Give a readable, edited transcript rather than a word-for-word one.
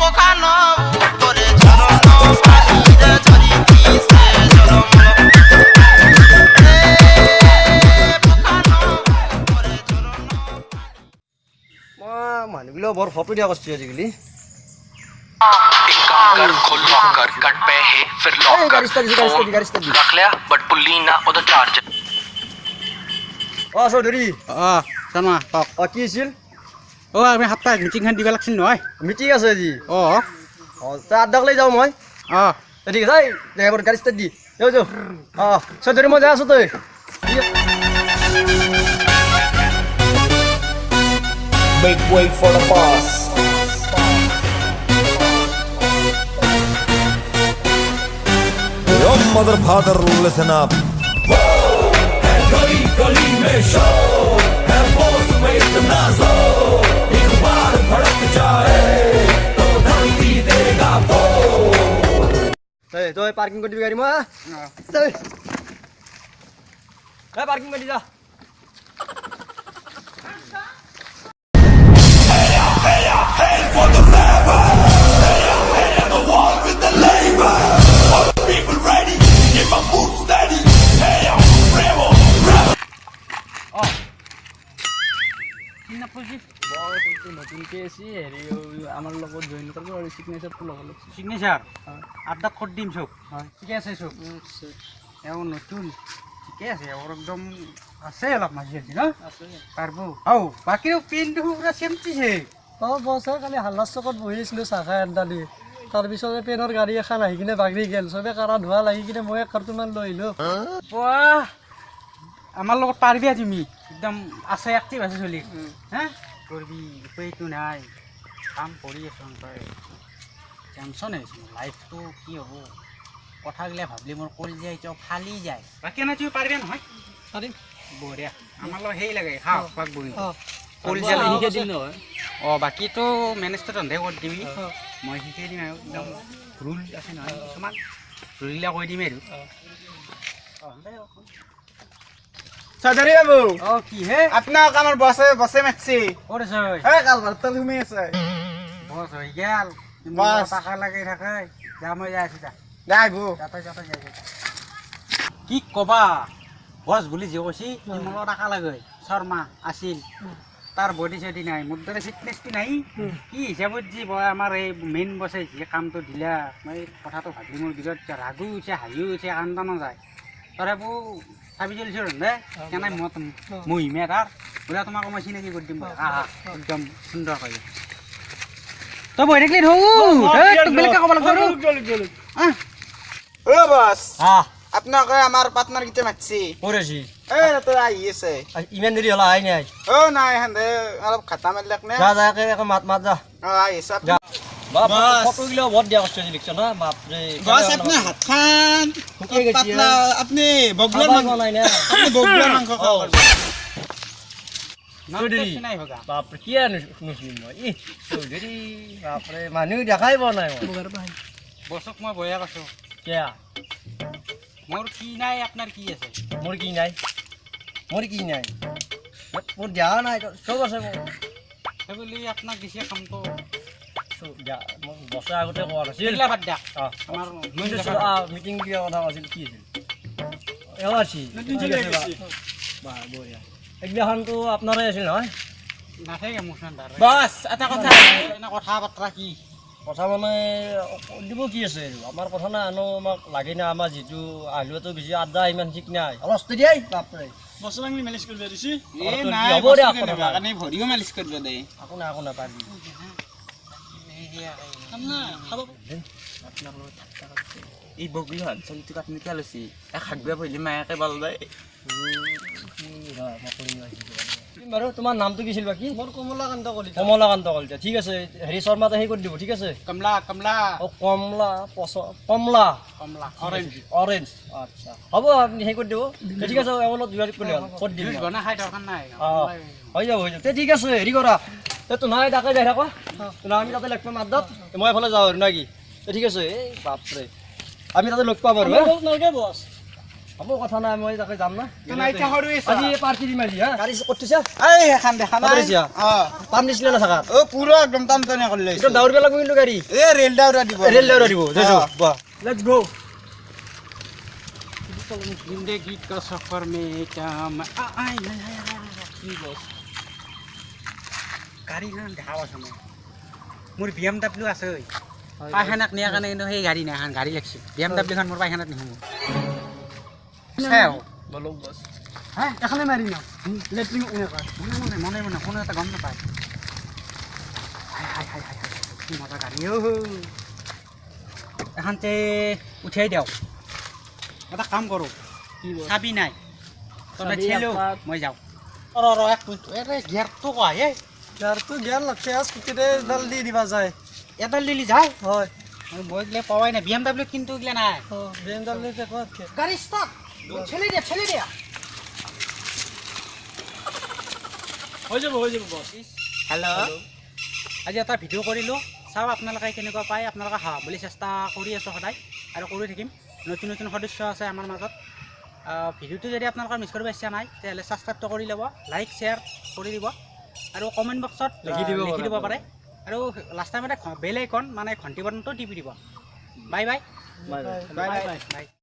পোখানো উপৰে ঝৰনো পানিৰে ঝৰি দিছে ঝৰমল পোখানো উপৰে ঝৰনো মানুহগুলো বৰ ফটো দিয়া কৰিছে আজিকালি एक काम कर खोल लॉकर कट पे है फिर लॉक कर फोन रख लिया बट पुल्ली ना उधर चार्जर চৌধুৰী শৰ্মা কওক কি আছিল আমি সাপ্তাহিক মিটিংখন দিব লাগিছিল নহয় মিটিং আছে আজি অঁ আড্ডাক লৈ যাওঁ মই ঠিক আছে গাড়ী ষ্টাৰ্ট দি যাওঁ যাওঁ চৌধুৰী মই যাই আছোঁ তই Make way for the boss. Your mother, father, listen up. তই পাৰ্কিং কৰি দিবি গাড়ী মই পাৰ্কিং কৰি যা নতুনকৈ আছে হেৰি আমাৰ লগত জইন কৰিব আৰু চিগনেচাৰটো ল'ব লাগিব চিগনেচাৰ আড্ডাত কৰি দিম চব হয় ঠিকে আছে চব এওঁ নতুন ঠিকে আছে এওঁৰ একদম আছে অলপ মাজি আছে ন আছে পাৰিব বাকী পেনটো পুৰা চেমটিছে বছৰ কালি হাল্লাৰ চকত বহি আছিলোঁ চাহ খাই আড্ডা দি তাৰপিছতে পেনৰ গাড়ী এখন আহি কিনে বাগৰি গ'ল চবে কাৰা ধোৱা লাগি কিনে মই এক কাৰ্টুনমান লৈ আহিলোঁ বাহ আমাৰ লগত পাৰিবি তুমি একদম আছে এক্টিভ আছে চলি হা কৰিবি উপায়টো নাই কাম কৰি আছোঁ তই টেনশ্যন হৈছে লাইফটো কি হ'ব কথাগিলা ভাবিলে মোৰ কৰি যায় এতিয়া ফালি যায় বাকী নাই তুমি পাৰিবা নহয় পাৰিম বঢ়িয়া আমাৰ লগত সেই লাগে খাওক পাক বহি কৰি যায় শিকাই দিম নহয় বাকীটো মেনেজটো ৰন্ধে কৰি দিবি মই শিকাই দিম আৰু একদম ৰুল আছে নহয় কিছুমান ৰুলগিলা কৈ দিম আৰু চৌধুৰী বাবু কি হে আপোনাক আমাৰ বছে মাতছি ক'ত আছে কালভাৰ্টত ঘুমি আছে বছ হৈ গেল বছ। টাকা লাগি থাকে যা মই যাই আছোঁ দা যাই বৌ যাতে যাই কি ক'বা বছ বুলি যে কৈছি মোৰ টাকা লাগে শৰ্মা আছিল তাৰ বডি চডি নাই মোৰ দৰে ফিটনেছটো নাই কি হিচাপত যি আমাৰ এই মেইন বছে যি কামটো দিলা মই কথাটো ভাবি মোৰ বিৰত ৰাগো হৈছে হাঁহিও হৈছে কান্দা নাযায় তথাপিও চাবি চলিছোঁ ৰন্ধে কেনে মহিমে তাৰ বোলে তোমাক মই চিনাকি কৰি দিম একদম সুন্দৰ কৰি তই বহি থাকিলি বেলেগকে ক'ব লাগিব বছ আপোনাক আমাৰ পাৰ্টনাৰ কেইটা মাতছি কৰিছি তই আহি আছে ইমান দেৰি হ'ল আহাই নাই নাই সেন্দে অলপ খাটা মাৰিলাক নে যা যা মাত যা আহি আছে ফটোগিলা বৰ দিয়া কৰিছে আজি লিখছ না বাপৰে বছ আপুনি হাতখান পাতলা আপুনি বগলৰ মাংস নাই না আপুনি বগলৰ মাংস খাব নাই ভগা বাপৰে কি নুচুনিম মই চৌধুৰী বাপৰে মানুহ দেখাই পোৱা নাই মই বছক মই বয়া পাইছোঁ কিয়া মোৰ কি নাই আপোনাৰ কি আছে মোৰ কি নাই মোৰ দিয়া নাই চব আছে মোৰ সেই বুলি আপোনাক দিছে কামটো মোক বছৰ আগতে কোৱা নাছিল সেইগিলা বাদ দিয়া আমাৰ মিটিং দিয়া কথা আছিল কি আছিল এওঁ আছিল ঠিক আছে বা বঢ়িয়া এইগিলাখনতো আপোনাৰে আছিল নহয় নাথাকে মোৰ চান্দাৰ বছ এটা কথা এনে কথা বাৰ্তা কি কথা মানে দিব কি আছে আমাৰ কথা নাই আনো আমাক লাগে না আমাৰ যিটো আহিলেতো বেছি আড্ডা ইমান ঠিক নাই অলপ দিয়াই বাপৰে বছৰ আমি মেনেজ কৰিব দিছি হ'ব দে কাৰণে ভৰিও মালিচ কৰিব দে একো নাই পাৰিবি এই বগলী অঞ্চলটোক আপুনি কিয় লৈছি খাকবিয়া পহিলে মায়াকে বল যায় বাৰু তোমাৰ নামটো কি আছিল বাকী মোৰ কমলাকান্ত কলিতা ঠিক আছে হেৰি শৰ্মাতে সেই কৰি দিব ঠিক আছে কমলা অৰেঞ্জ আচ্ছা হ'ব আপুনি সেই কৰি দিব ঠিক আছে অলপ যোগাযোগ কৰিলে হ'ল ক'ত দিম বনাই খাই দৰকাৰ নাই হৈ যাব ঠিক আছে হেৰি কৰা তোমাৰ তাকে যাই থাকা আমি তাতে লগ পাম আড্ডাত মই এফালে যাওঁ আৰু না কি ঠিক আছে এই বাপৰে আমি তাতে লগ পাম আৰু নালাগে বছ হ'ব কথা নাই মই তাকে যাম না তোমাৰ এতিয়া সৰু আজি পাৰ্টি দিম আজি হা গাড়ী ক'ত থৈছা এই এখন দেখা নাই পাতিছা? পাম দিছিলে না থাকাত অ পুৰা একদম টান টানে কৰি লৈছে এইটো দাউৰিব লাগিব কিন্তু গাড়ী এ ৰেল দাউৰা দিব ৰেল দাউৰা দিব যাইছো বাহ লেটস গো जिंदगी का सफर में जाम आय কি বস গাড়ীখন দেখা পাইছ মই মোৰ BMW আছে ঐ পায়খানাক নিয়া কাৰণে কিন্তু সেই গাড়ী নাই এখন গাড়ী লাগছে BMW খন মোৰ পায়খানাত নিহো বলক বস হা এখানে মাৰি নাও লেট্ৰিন এনেকুৱা মনে মনে কোনো এটা গম নাপায় হাই হাই হাই হাই কি মজা গাড়ী ও এখানতে উঠাই দিওঁ এটা কাম কৰোঁ চাবি নাই তই ঠেলো মই যাওঁ ৰ এক মিনিট এৰে গিয়াৰটো কয় এই ইয়াৰতো জ্ঞান লাগছে স্কুটিতে এডাল দি দিবা যায় এডাল দিলি যায় হয় মই গিলে পাৱাই নাই BMW কিন্তু গিলে নাই BMW ক'ত গাড়ী ষ্টাৰ্ট ঠেলি দিয়া হৈ যাব বস হেল্ল' আজি এটা ভিডিঅ' কৰিলোঁ চাওঁ আপোনালোকে কেনেকুৱা পায় আপোনালোকে হা বুলি চেষ্টা কৰি আছোঁ সদায় আৰু কৰি থাকিম নতুন নতুন সদস্য আছে আমাৰ মাজত ভিডিঅ'টো যদি আপোনালোকৰ মিছ কৰিব ইচ্ছা নাই তেতিয়াহ'লে ছাবস্ক্ৰাইবটো কৰি ল'ব লাইক শ্বেয়াৰ কৰি দিব আৰু কমেণ্ট বক্সত লিখি দিব পাৰে আৰু লাষ্ট টাইমতে বেল আইকন মানে ঘণ্টি বাটনটো টিপি দিব bye bye bye bye bye bye